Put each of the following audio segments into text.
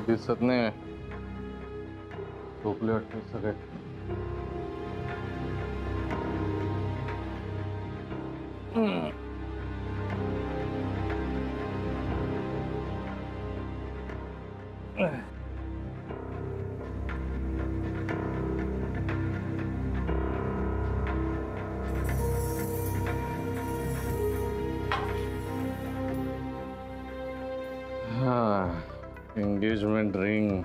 दिसत नाही, झोपले वाटते सगळे. Engagement ring.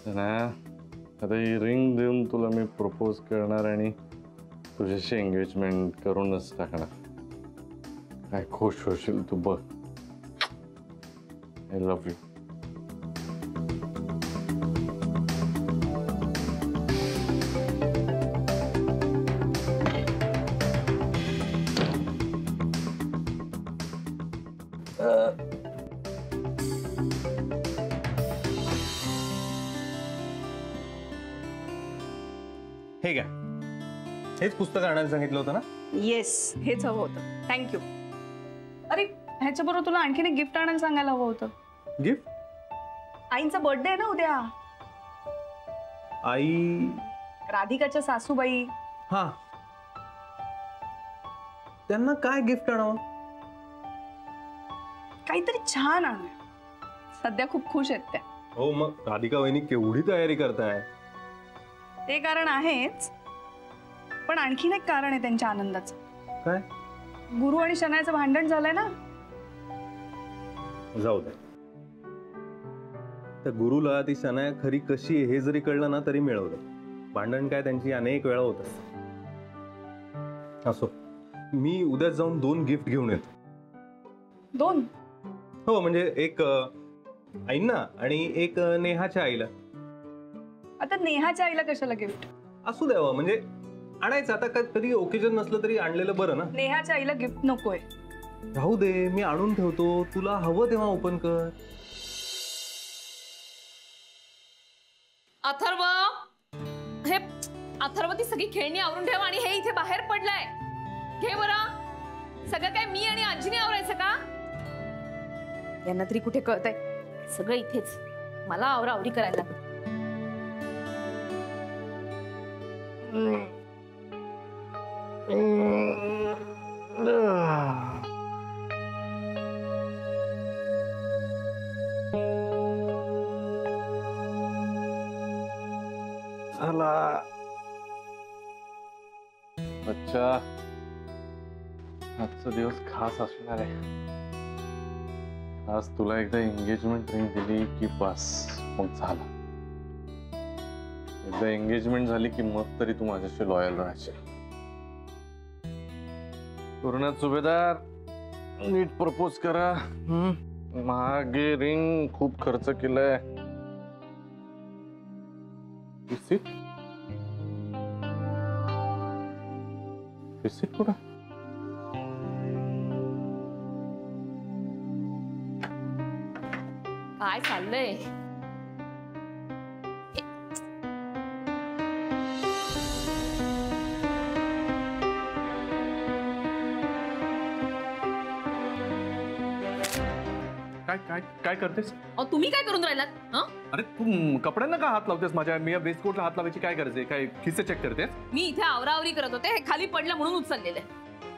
ना आता ही रिंग देऊन तुला मी प्रपोज करणार आणि तुझ्याशी एंगेजमेंट करूनच टाकणार. काय खुश होशील तू बघ. I love you. हे घ्या. हेच पुस्तक आणायला सांगितलं होतं ना? येस, हेच हवं होतं. थँक्यू. अरे ह्याच्याबरोबर तुला आणखीन एक गिफ्ट आणायला सांगायला हवं होतं. गिफ्ट? आईंचा बर्थडे आहे ना उद्या. आई? राधिकाच्या सासूबाई. हा, त्यांना काय गिफ्ट आणावं? काहीतरी छान आणूया. सध्या खूप खुश आहेत त्या. हो, मग राधिका वहिनी केवढी तयारी करताय? ते कारण आहेच, पण आणखीन एक कारण आहे त्यांच्या आनंदाचं. काय? गुरु आणि शनायाचं भांडण झालंय ना. जाऊ दे. त्या गुरुला ती शनाया खरी कशी आहे हे जरी कळलं ना तरी मिळवलं. भांडण काय त्यांची अनेक वेळा होत असते. असो, मी उद्या जाऊन 2 गिफ्ट घेऊन येतो. 2? हो, म्हणजे एक आईंना आणि एक नेहाच्या आईला. आता नेहाच्या आईला कशाला गिफ्ट? असू द्यावं, म्हणजे आणायचं. आता कधी ओकेजन नसलं तरी आणलेलं बरं ना. नेहाच्या आईला गिफ्ट नकोय. राहू दे, मी आणून ठेवतो. तुला हवं तेव्हा ओपन कर. अथर्व, हे अथर्व, ती सगळी खेळणी आवरून ठेव आणि हे इथे बाहेर पडलंय. घे बरं. सगळं काय मी आणि आजीने आवरायचं का? यांना तरी कुठे कळतंय. सगळं इथेच मला आवरावरी करायला लागत. अच्छा, आजचा दिवस खास असणार आहे. आज तुला एकदा एंगेजमेंट रिंग दिली की बस, मग झालं. एकदा एंगेजमेंट झाली की मग तरी तू माझ्याशी लॉयल राहशील. पूर्ण सुभेदार, नीट प्रपोज करा. महागे रिंग, खूप खर्च केलाय. रिसिप्ट कुठं? काय चाललंय? काय काय काय करतेस? तुम्ही काय करून राहिलात? अरे तू कपड्यांना का हात लावतेस? माझ्या मी वेस्टकोटला हात लावायची काय गरज आहे? काय खिस्से चेक करतेस? मी इथे आवरावरी करत होते, हे खाली पडलं म्हणून उचललेलं.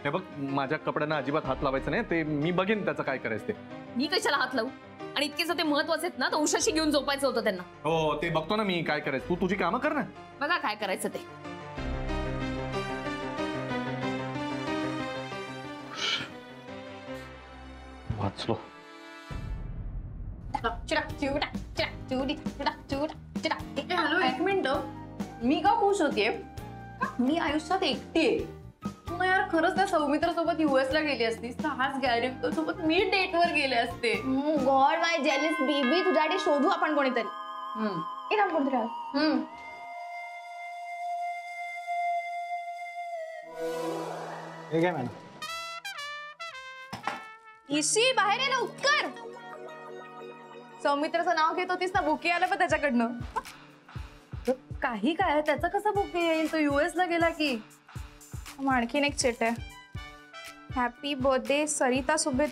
हे बघ, माझ्या कपड्यांना अजिबात हात लावायचं नाही. ते मी बघेन त्याचं काय करायचं ते. मी कशाला हात लावू? आणि इतकेच ते महत्वाचे आहेत ना, तर उशाशी घेऊन झोपायचं होतं त्यांना. हो, ते बघतो ना मी काय करायचं. तू तुझी कामं कर ना. बघा काय करायचं ते. वाचलो. हॅलो, एक मिनिट. मी का खुश होतीये? मी आयुष्यात एकटी आहे. तू यार खरंच त्या सौमित्र सोबत US ला गेली असतीस, हाच गॅरी सोबत मी डेटवर गेले असते. गॉड माय जेलस बेबी, तुझ्यासाठी शोधू आपण कोणीतरी. इनाम कोणतरी आलं. हे काय मॅडम? इशी बाहेर आहे ना, उत्कर. सौमित्राचं नाव घेत होतीस ना, बुके आलं पण त्याच्याकडनं. काही काय त्याचा कसा बुके येईल? तो US ला गेला की. मग आणखीन एक चिट आहे. Happy birthday Sarita Subed.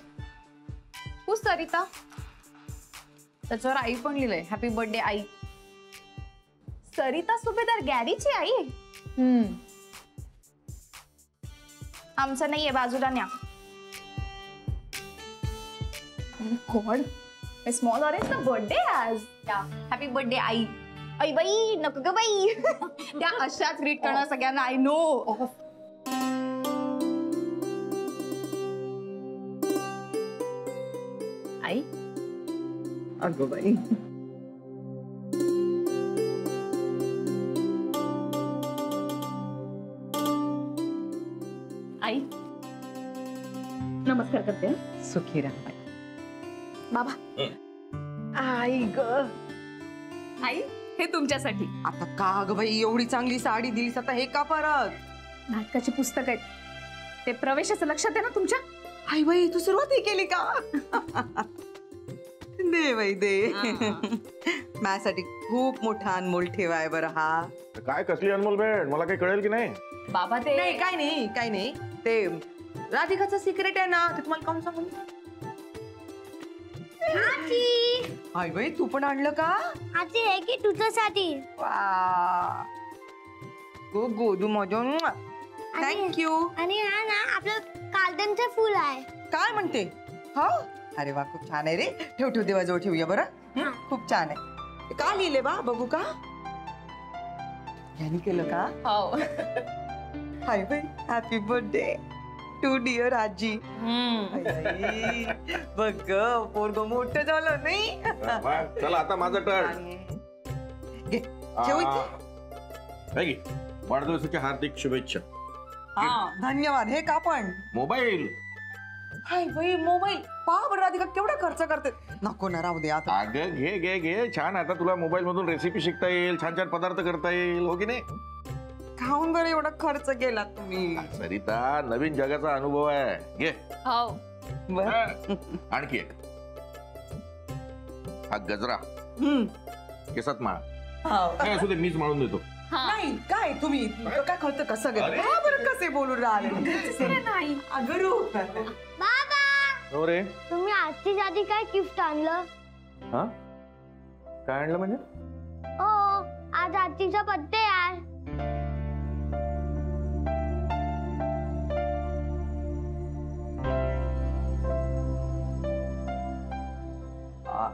तू सरिता? त्याच्यावर आई पण लिहिलंय, हॅपी बर्थडे आई. सरिता सुभेदार गॅरीची आई. आमचं नाहीये, बाजूला न्या. गॉड, स्मॉल ऑरेंजचा बर्थडे आज. हॅपी बर्थडे आई. आई बाई नको ग बाई. त्या अशाच रीड करणार सगळ्यांना. I know. आई अगं बाई. आई नमस्कार करते. सुखी राहा. बाबा. आई ग. आई हे तुमच्यासाठी. आता का ग बाई एवढी चांगली साडी दिलीस, आता हे का परत? नाटकाची पुस्तक आहेत ते. प्रवेशाचं लक्षात आहे ना तुमच्या? आई बाई तू सुरुवात ही केली का? दे बाई दे. माझ्यासाठी खूप मोठा अनमोल ठेवाय बरं हा. काय कसली अनमोल भेट, मला काही कळेल की नाही? बाबा ते नाही काय नाही ते राधिकाचं सिक्रेट आहे ना, ते तुम्हाला कोण सांगू? आई बाई तू पण आणलं का? आजी हे की तुझ्यासाठी. वा गो गोदू मजा. थँक्यू. आणि हा ना आपलं कार्टनचं फुल आहे. काय म्हणते? हा अरे वा खूप छान आहे रे. ठेव ठेव देवाजवळ ठेवूया बरं. खूप छान आहे. का लिहिले बा बघू का? यांनी केलं का? हो. हाय बाई हॅपी बर्थडे टू डिअर आजी. बघ पोरग मोठं झालं नाही. चला आता माझं टर्न. घे, ठेव इथे. वाढदिवसाच्या हार्दिक शुभेच्छा. हा धन्यवाद. हे का पण मोबाईल. हाय बाई मोबाईल. पहा बरं राधिका केवढा खर्च करते. नको ना राहू दे आता. अगं घे घे घे. छान. आता तुला मोबाईल मधून रेसिपी शिकता येईल, छान छान पदार्थ करता येईल, हो की नाही? खाऊन बरं एवढा खर्च केला तुम्ही. सरिता नवीन जगाचा अनुभव आहे. घे. हो. बरं. आणखी एक. हा गजरा केसात माळ. काय असू दे, मीच माळून देतो. नाही काय तुम्ही काय खर्च कसं गेलं बरं कसे बोलून राहिले नाही अगरू. बाबा हो रे. तुम्ही आजच्यासाठी काय गिफ्ट आणलं? हा काय आणलं म्हणजे? हो आज आजीचा बर्थडे आहे.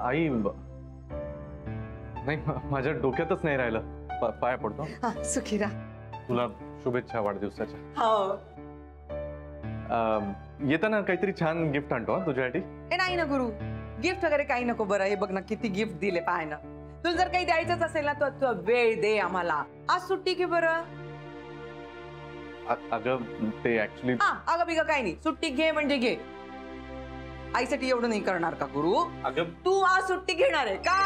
आई नाही, माझ्या डोक्यातच नाही राहिलं. पाया पडतो. सुखी राहा. तुला शुभेच्छा वाढदिवसाच्या. हो येताना काहीतरी छान गिफ्ट आणतो तुझ्यासाठी. हे नाही ना गुरु गिफ्ट वगैरे काही नको. बरं हे बघ ना किती गिफ्ट दिले पाय ना. तुला जर काही द्यायचंच असेल ना तर वेळ दे आम्हाला. आज सुट्टी घे बरं. अगं ते ऍक्च्युली. अगं बिगं काही नाही. सुट्टी घे म्हणजे घे. आईसाठी एवढं नाही करणार का गुरु? अगं तू आज सुट्टी घेणार आहे का?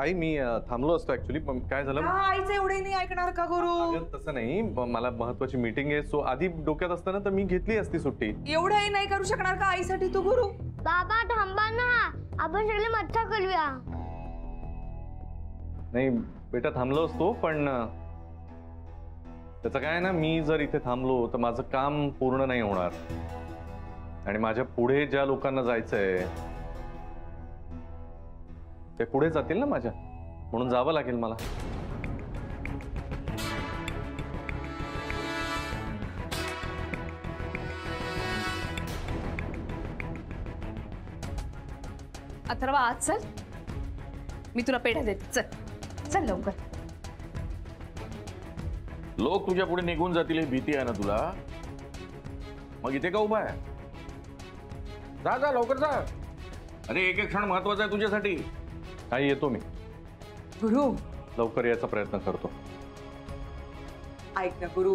आई मी थांबलो असतो ऍक्च्युली, पण काय झालं? आईचं एवढे नाही ऐकणार का गुरु? अगं तसं नाही, मला महत्वाची मीटिंग आहे. सो आधी डोक्यात असताना तर मी घेतली असती सुट्टी. एवढंही नाही करू शकणार का आईसाठी तू गुरु? बाबा थांबा ना, आपण सगळे मज्जा करूया. नाही बेटा थांबलो असतो, पण त्याचं काय ना, मी जर इथे थांबलो तर माझं काम पूर्ण नाही होणार. आणि माझ्या पुढे ज्या लोकांना जायचंय ते पुढे जातील ना माझ्या, म्हणून जावं लागेल मला. अथर्वा आज चल, मी तुला पेढा देते. चल चल लवकर. लोक तुझ्या पुढे निघून जातील ही भीती आहे ना तुला? मग इथे का उभा आहे? जा जा लवकर जा. अरे एक एक क्षण महत्वाचा आहे तुझ्यासाठी. काही येतो मी. गुरु लवकर यायचा प्रयत्न करतो. ऐक ना गुरु,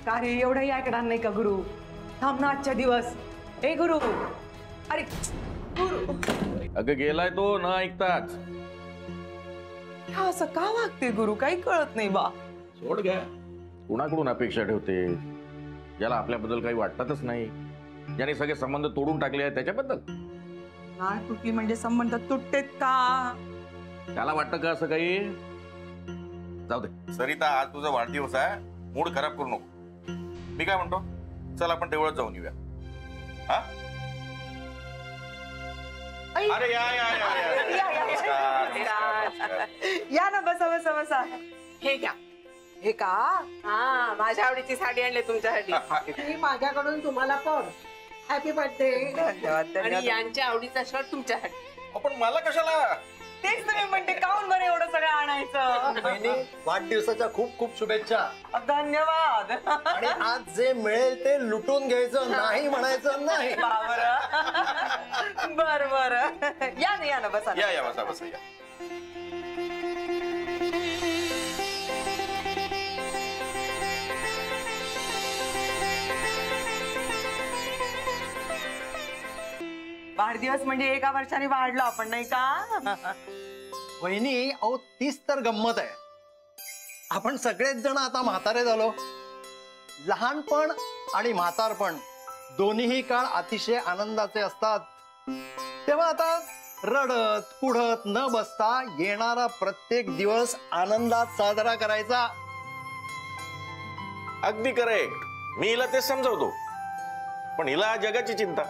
का रे एवढंही ऐकणार नाही का गुरु? थांब ना आजच्या दिवस. ए गुरु, अरे गुरु. अगं गेलाय तो न ऐकताच. असं का वागते गुरु? काही कळत नाही बा. सोड घ्या. कुणाकडून अपेक्षा ठेवते? ज्याला आपल्याबद्दल काही वाटतच नाही, ज्याने सगळे संबंध तोडून टाकले आहेत त्याच्याबद्दल. काय तुटली म्हणजे संबंध तुटतेत का? त्याला वाटतं का असं काही? जाऊ दे सरिता, आज तुझा वाढदिवस आहे, मूड खराब करू नको. मी काय म्हणतो, चल आपण देवळात जाऊन येऊया. हा? अरे या या या या. नमस्कार, नमस्कार. या ना, बसा बसा बसा. हे घ्या. हे का? हा, माझ्या आवडीची साडी आणली तुमच्यासाठी. माझ्याकडून तुम्हाला पण हॅपी बर्थडे. धन्यवाद आणि यांच्या आवडीचा शर्ट तुमच्यासाठी. पण मला कशाला? तेच तुम्ही म्हणते, काहून बरं एवढं सगळं आणायचं? बहिणी, वाढदिवसाच्या खूप खूप शुभेच्छा. धन्यवाद. आणि आज जे मिळेल ते लुटून घ्यायचं नाही, म्हणायचं नाही. बर बर. या ना, या ना, बसा. या या, बसा बसा या. वाढदिवस म्हणजे एका वर्षाने वाढलो आपण, नाही का? वहिनी, अहो तीच तर गंमत आहे. आपण सगळेच जण आता म्हातारे झालो. लहानपण आणि म्हातारपण दोन्हीही काळ अतिशय आनंदाचे असतात. तेव्हा आता रडत पुढत न बसता येणारा प्रत्येक दिवस आनंदात साजरा करायचा. अगदी करेक्ट. मी हिला तेच समजावतो, पण हिला जगाची चिंता.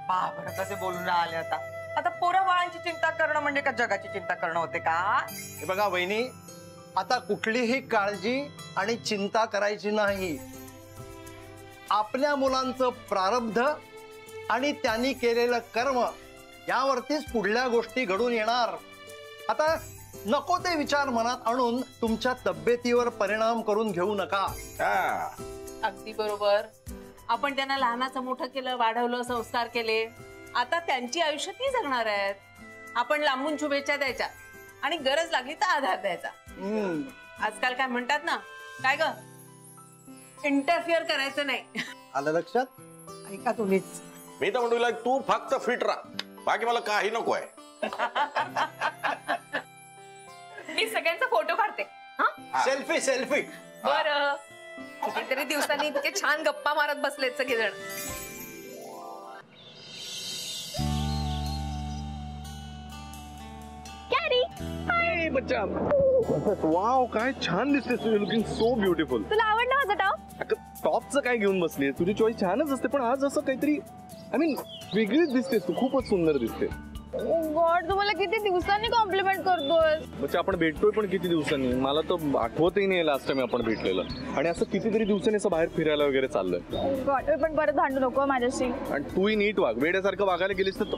बरं, कसे बोलून राहिले आता. आता पोरं बाळांची चिंता करणं म्हणजे का जगाची चिंता करणं होते का? हे बघा वहिनी, आता कुठलीही काळजी आणि चिंता करायची नाही. आपल्या मुलांचं प्रारब्ध आणि त्यांनी केलेलं कर्म यावरतीच पुढल्या गोष्टी घडून येणार. आता नको ते विचार मनात आणून तुमच्या तब्येतीवर परिणाम करून घेऊ नका. अगदी बरोबर. आपण त्यांना लहानाचं मोठं केलं, वाढवलं, संस्कार केले. आता त्यांची आयुष्य ती जगणार आहेत. आपण लांबून शुभेच्छा द्यायच्या आणि गरज लागली तर आधार द्यायचा. आजकाल काय म्हणतात ना, काय ग, इंटरफिअर करायचं नाही. आलं लक्षात? ऐका तुम्हीच. मी तर म्हणतो तू फक्त फिट राहा, बाकी मला काही नको आहे. मी सगळ्यांचा फोटो काढते. Selfie selfie. बरं, कितीतरी दिवसांनी इतके छान गप्पा मारत बसलेत सगळेजण. वाव, काय छान दिसतेस तुझी. Looking so beautiful. तुला आवडलं माझं टॉप? टॉपचं काय घेऊन बसली? तुझी चॉईस छानच असते, पण आज असं काहीतरी आय मीन वेगळीच दिसतेस तू. खूपच सुंदर दिसते. गॉड, तुम्हाला किती दिवसांनी कॉम्प्लिमेंट करतोय. म्हणजे आपण भेटतोय पण किती दिवसांनी? मला तर आठवतही नाही लास्ट टाइम आपण भेटलेलं. आणि असं कितीतरी दिवसांनी असं बाहेर फिरायला वगैरे चाललंय. गॉड, पण परत भांडू नको माझ्याशी. आणि तूही नीट वाग. वेड्यासारखं वागायला गेलीस तर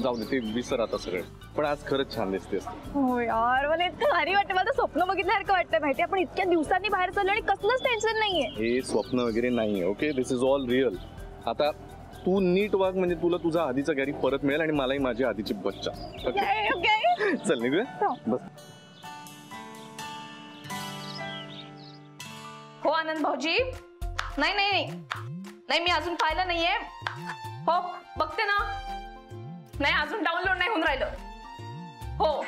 जाऊ दे, ते विसर आता सगळं. पण आज खरंच छान दिसतेस. हो यार, मला इतकं भारी वाटतं. मला स्वप्न बघितल्यासारखं वाटतं. माहिती, आपण इतक्या दिवसांनी बाहेर चाललो आणि कसलंच टेन्शन नाहीये. हे स्वप्न वगैरे नाही. Okay, this is all real. आता तू नीट वाग म्हणजे तुला तुझा आधीचा गॅरी परत मिळेल आणि मलाही माझी आधीची बच्चा. ओके, चल निघूया. बस. हो आनंद भाऊजी. नाही नाही नाही, मी अजून पाहिलं नाहीये. हो बघते ना. नाही, अजून डाउनलोड नाही होऊन राहिलं. हो,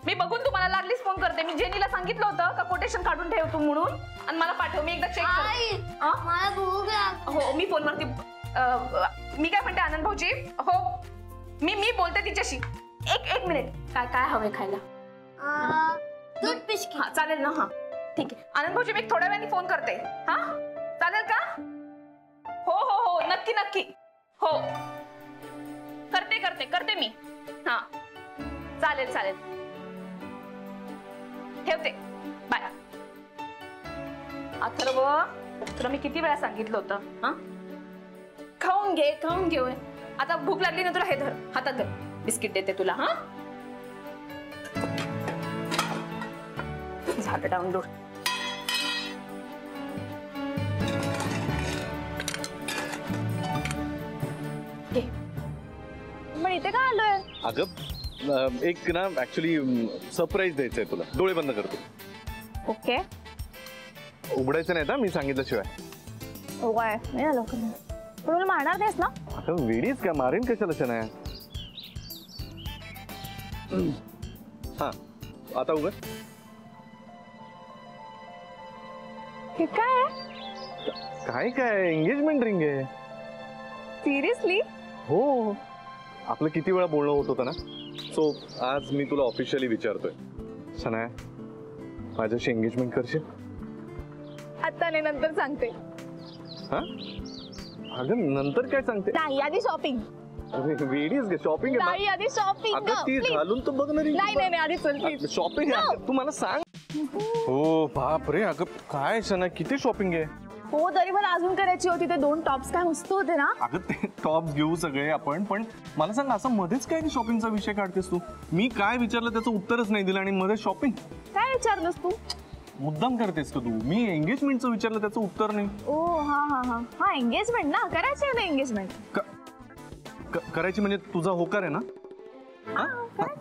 मी बघून तुम्हाला लागलीच फोन करते. मी जेनीला सांगितलं होतं का कोटेशन काढून ठेव तू म्हणून, आणि मला पाठव, मी एकदा चेक करते. हो, मी फोनवरती. मी काय म्हणते आनंद भाऊजी, हो मी बोलते तिच्याशी. एक मिनिट. काय काय हवे खायला? दूध पिशकी. हा चालेल ना. हा ठीक आहे आनंद भाऊजी, मी एक थोड्या वेळाने फोन करते. हा चालेल का? हो हो हो, नक्की नक्की. हो, करते मी. हा चालेल चालेल, ठेवते. बाय. अथर्व, तुला मी किती वेळा सांगितलं होतं, हा खाऊन घे. आता भूक लागली ना तुला, हे धर, हातात धर, बिस्किट देते तुला. हा झालं डाउनलोड. पण इथे काय आलोय? अगं एक ना ऍक्च्युली सरप्राईज द्यायचंय तुला. डोळे बंद करतो. ओके. उघडायचं नाही ना मी सांगितल्याशिवाय. काय नाही झालं का? पण मला मारणार नाहीस ना? अगं वेडीच का, मारेन कशाला शनाया. हा आता उघड. हे काय आहे? काय काय एंगेजमेंट रिंग आहे. सिरियसली? हो, आपलं किती वेळा बोलणं होत होतं ना. सो आज मी तुला ऑफिशियली विचारतोय, सनाया माझ्याशी एंगेजमेंट करशील? आता नाही, नंतर सांगते. हा अगं नंतर काय सांगते? नाही, आधी शॉपिंग. वेडीज शॉपिंग नाही, आधी शॉपिंग. अगं ती घालून तर बघ ना. नाही नाही नाही, आधी चल प्लीज. शॉपिंग तू मला सांग. हो बाप रे, अगं काय सना किती शॉपिंग आहे. हो, तरी मला अजून करायची होती. ते 2 टॉप्स काय मस्त होते ना. अगं ते टॉप्स घेऊ सगळे आपण, पण मला सांग असं मध्येच काय शॉपिंगचा विषय काढतेस तू? मी काय विचारलं त्याचं उत्तरच नाही दिलं आणि मध्ये शॉपिंग. काय विचारलंस तू? मुद्दाम करतेस का तू? मी एंगेजमेंटचं विचारलं त्याचं उत्तर नाही. ओ हा हा हा हा, एंगेजमेंट ना, करायची आहे ना एंगेजमेंट. करायची म्हणजे तुझा होकार आहे ना?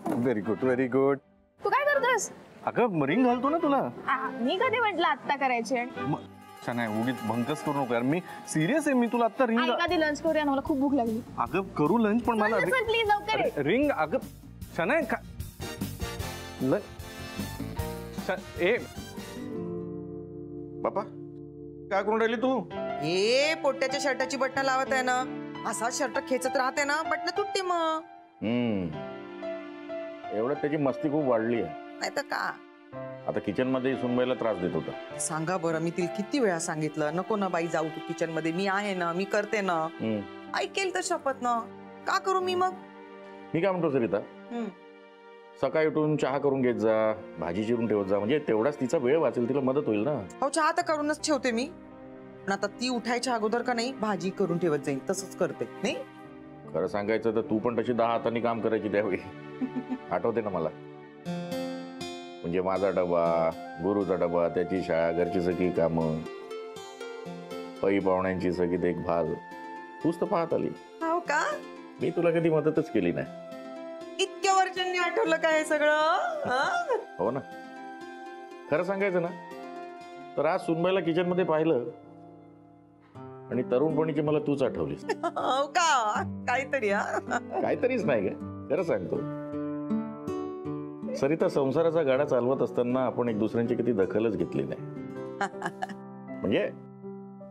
Very good very good. तू काय करतोस? अगं रिंग घालतो ना तुला. मी कधी म्हटलं आत्ता करायची आहे? नाही उगीच भंकस करू नको यार, मी सिरियस आहे. मी तुला आता रिंग. कधी लंच करूया ना, मला खूप भूक लागली. अगं करू लंच, पण मला प्लीज लवकर रिंग. अगं शनाय का ए बापा काय करून राहिली तू? हे पोट्याच्या शर्टाची बटणं लावत आहे ना, असा शर्ट खेचत राहते ना, बटणं तुटते मग. एवढं त्याची मस्ती खूप वाढली आहे. नाही तर का. आता किचन मध्ये सुनबाईला त्रास देत होता. सांगा बरं, मी तिला किती वेळा सांगितलं नको ना बाई जाऊ तू किचन मध्ये, मी आहे ना, मी करते ना. ऐकेल तर शपथ ना, का करू मी मग. मी काय म्हणतो सरिता, सकाळी उठून चहा करून घेत जा, भाजी चिरून ठेवत जा, म्हणजे तेवढाच तिचा वेळ वाचेल, तिला मदत होईल ना. हो चहा तर करूनच ठेवते मी, पण आता ती उठायच्या अगोदर का नाही भाजी करून ठेवत जाईल, तसंच करते. नाही खरं सांगायचं तर तू पण तशी 10 हातांनी काम करायची त्यावेळी. आठवते ना मला. म्हणजे माझा डबा, गुरुचा डबा, त्याची शाळा, घरची सगळी कामं, पै पाहुण्यांची सगळी देखभाल तूच तर पाहत आली. हो का. मी तुला कधी मदतच केली नाही. इतक्या वर्षांनी आठवलं काय सगळं. हो ना. खरं सांगायचं ना तर आज सुनबाईला किचन मध्ये पाहिलं आणि तरुणपणीची मला तूच आठवलीस. हो का. काहीतरी काहीतरीच नाही का, खरं सांगतो. सरिता, संसाराचा गाडा चालवत असताना आपण एक दुसऱ्यांची किती दखलच घेतली नाही. म्हणजे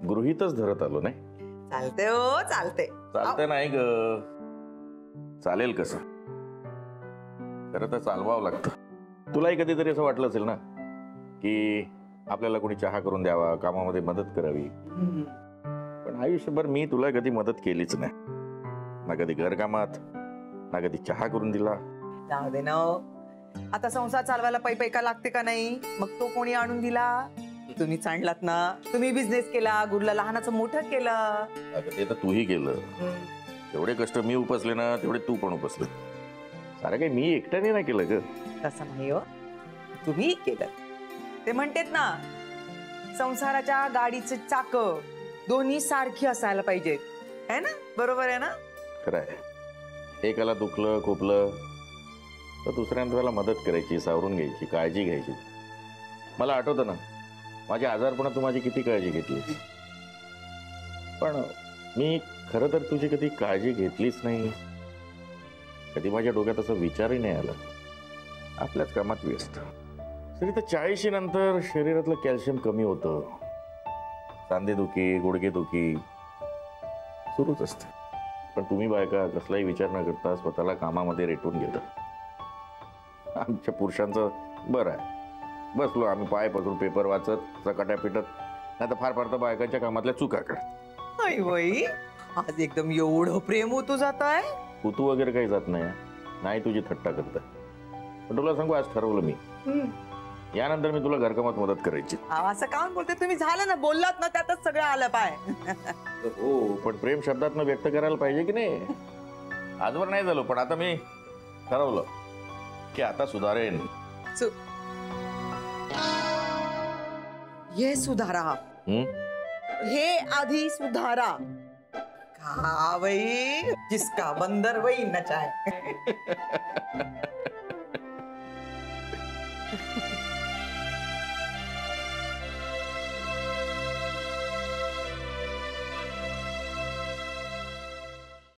गृहीतच धरत आलो नाही. चालते हो चालते. चालते नाही ग. चालेल कसं. खरं तर चालवावं लागतं. तुलाही कधीतरी असं वाटलं असेल ना की आपल्याला कोणी चहा करून द्यावा, कामामध्ये मदत करावी. पण आयुष्यभर मी तुला कधी मदत केलीच नाही. ना कधी घर कामात, ना कधी चहा करून दिला. जाऊ दे ना. आता संसार चालवायला पैका लागते का नाही. मग तो कोणी आणून दिला. तुम्ही चांडलात ना. तुम्ही बिझनेस केला, गुरुला लहानाचं मोठं केलं. ते तर तूही केलं. तेवढे कष्ट मी उपसले ना, तेवढे तू पण उपसले. सारं काही मी एकट्याने नाही केलं ग. तसं नाही हो, तुम्ही केलं. ते म्हणतात ना, संसाराच्या गाडीचे चाक दोन्ही सारखी असायला पाहिजेत, है ना. बरोबर आहे ना. खरं आहे. एकाला दुखलं खोपलं तर दुसऱ्यांना मदत करायची, सावरून घ्यायची, काळजी घ्यायची. मला आठवतं ना माझ्या आजारपणात तू माझी किती काळजी घेतली. पण मी खरं तर तुझी कधी काळजी घेतलीच नाही. कधी माझ्या डोक्यात असा विचारही नाही आला. आपल्याच कामात व्यस्त. तरी तर 40 नंतर शरीरातलं कॅल्शियम कमी होतं. सांधेदुखी, गुडघेदुखी सुरूच असते. पण तुम्ही बायका कसलाही विचार न करता स्वतःला कामामध्ये रेटून घेता. आमच्या पुरुषांचं बरं आहे. बसलो आम्ही पाय पसरून पेपर वाचत, चकाट्या पिटत, नाही तर फार फार तर बायकांच्या कामातल्या चुका करत. आज एकदम एवढं प्रेम होतो जात आहे. कुतू वगैरे काही जात नाही तुझी थट्टा करता. पण तुला सांगू, आज ठरवलं मी, यानंतर मी तुला घरकामात मदत करायची. असं का बोलते तुम्ही. झालं ना, बोललात ना, त्यातच सगळं आलं पाय. हो, पण प्रेम शब्दात व्यक्त करायला पाहिजे की नाही. आजवर नाही झालो, पण आता मी ठरवलं की आता सुधारेन. हे सुधारा. हे आधी सुधारा. का बाई, जिसका बंदर वही नचाए.